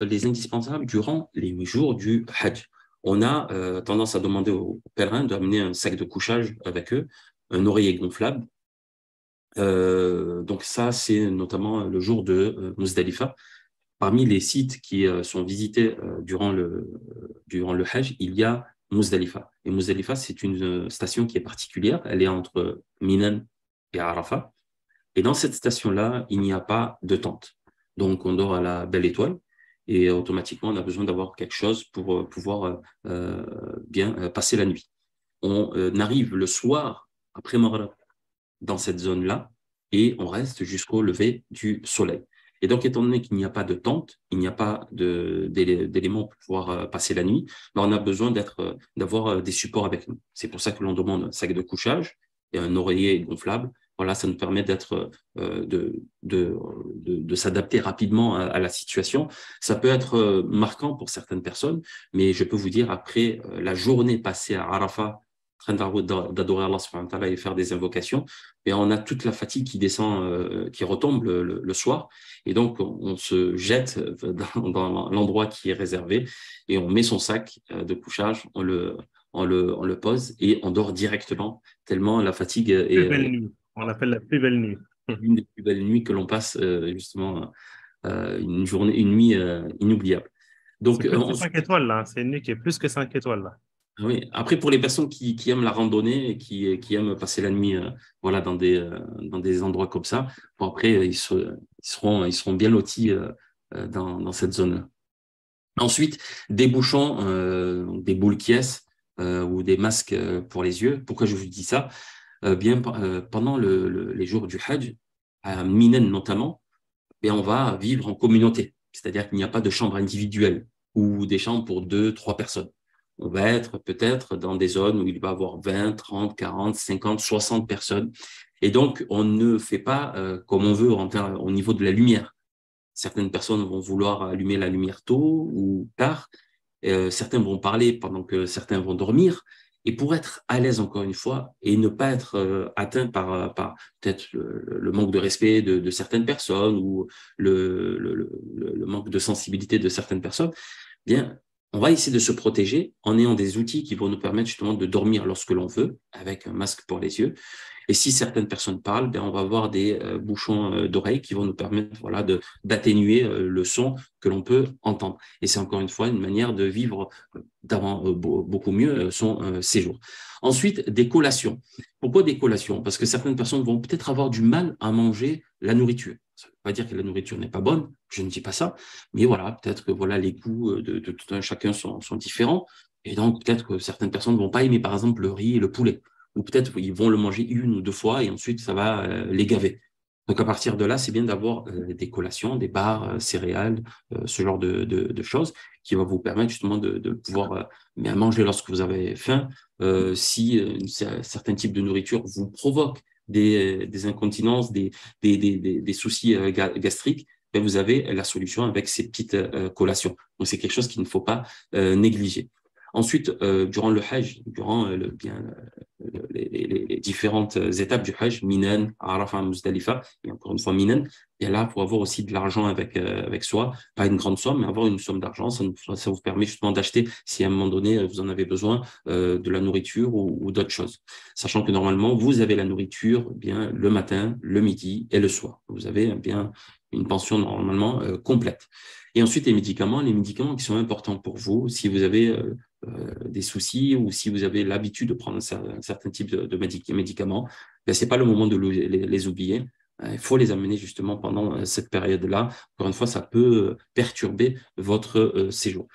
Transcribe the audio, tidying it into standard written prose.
les indispensables durant les 8 jours du Hajj. On a tendance à demander aux pèlerins d'amener un sac de couchage avec eux, un oreiller gonflable. Donc ça, c'est notamment le jour de Muzdalifa. Parmi les sites qui sont visités durant le Hajj, il y a Muzdalifa. Et Muzdalifa, c'est une station qui est particulière. Elle est entre Minan et Arafat. Et dans cette station-là, il n'y a pas de tente. Donc, on dort à la belle étoile et automatiquement, on a besoin d'avoir quelque chose pour pouvoir bien passer la nuit. On arrive le soir, après Maghrib, dans cette zone-là et on reste jusqu'au lever du soleil. Et donc, étant donné qu'il n'y a pas de tente, il n'y a pas d'éléments pour pouvoir passer la nuit, ben, on a besoin d'avoir des supports avec nous. C'est pour ça que l'on demande un sac de couchage et un oreiller gonflable. Voilà, ça nous permet de s'adapter rapidement à la situation. Ça peut être marquant pour certaines personnes, mais je peux vous dire, après la journée passée à Arafat, en train d'adorer Allah subhanahu wa ta'ala et faire des invocations, et on a toute la fatigue qui descend, qui retombe le soir. Et donc, on se jette dans l'endroit qui est réservé et on met son sac de couchage, on le pose et on dort directement, tellement la fatigue Plus est belle nuit. On l'appelle la plus belle nuit. l'une des plus belles nuits que l'on passe, justement, une nuit inoubliable. C'est Donc, plus que 5 étoiles là, hein. C'est une nuit qui est plus que 5 étoiles là. oui. Après, pour les personnes qui aiment la randonnée et qui aiment passer la nuit voilà, dans des endroits comme ça, bon, après, ils seront bien lotis dans cette zone. Ensuite, des bouchons, des boules qui ou des masques pour les yeux. Pourquoi je vous dis ça? Bien, pendant les jours du Hajj, à Minen notamment, et on va vivre en communauté. C'est-à-dire qu'il n'y a pas de chambre individuelle ou des chambres pour deux, trois personnes. On va être peut-être dans des zones où il va y avoir 20, 30, 40, 50, 60 personnes. Et donc, on ne fait pas comme on veut au niveau de la lumière. Certaines personnes vont vouloir allumer la lumière tôt ou tard. Certains vont parler pendant que certains vont dormir. Et pour être à l'aise, encore une fois, et ne pas être atteint par peut-être le manque de respect de certaines personnes ou le manque de sensibilité de certaines personnes, eh bien, on va essayer de se protéger en ayant des outils qui vont nous permettre justement de dormir lorsque l'on veut, avec un masque pour les yeux. Et si certaines personnes parlent, ben on va avoir des bouchons d'oreilles qui vont nous permettre voilà, d'atténuer le son que l'on peut entendre. Et c'est encore une fois une manière de vivre beaucoup mieux son séjour. Ensuite, des collations. Pourquoi des collations? Parce que certaines personnes vont peut-être avoir du mal à manger la nourriture. Ça ne veut pas dire que la nourriture n'est pas bonne, je ne dis pas ça, mais voilà, peut-être que voilà, les goûts de tout un chacun sont différents. Et donc, peut-être que certaines personnes ne vont pas aimer, par exemple, le riz et le poulet ou peut-être ils vont le manger une ou deux fois et ensuite ça va les gaver. Donc à partir de là, c'est bien d'avoir des collations, des barres, céréales, ce genre de choses qui va vous permettre justement de pouvoir bien manger lorsque vous avez faim. Si certains types de nourriture vous provoquent des incontinences, des soucis gastriques, ben vous avez la solution avec ces petites collations. Donc c'est quelque chose qu'il ne faut pas négliger. Ensuite, durant le Hajj, durant les différentes étapes du Hajj, Minan, Arafat, Muzdalifa, et encore une fois Minan, et là, il faut avoir aussi de l'argent avec soi, pas une grande somme, mais avoir une somme d'argent, ça vous permet justement d'acheter, si à un moment donné, vous en avez besoin, de la nourriture ou d'autres choses. Sachant que normalement, vous avez la nourriture bien le matin, le midi et le soir. Vous avez bien une pension normalement complète. Et ensuite, les médicaments qui sont importants pour vous, si vous avez des soucis ou si vous avez l'habitude de prendre un certain type de médicaments, ben, ce n'est pas le moment de les oublier. Il faut les amener justement pendant cette période-là. Encore une fois, ça peut perturber votre séjour.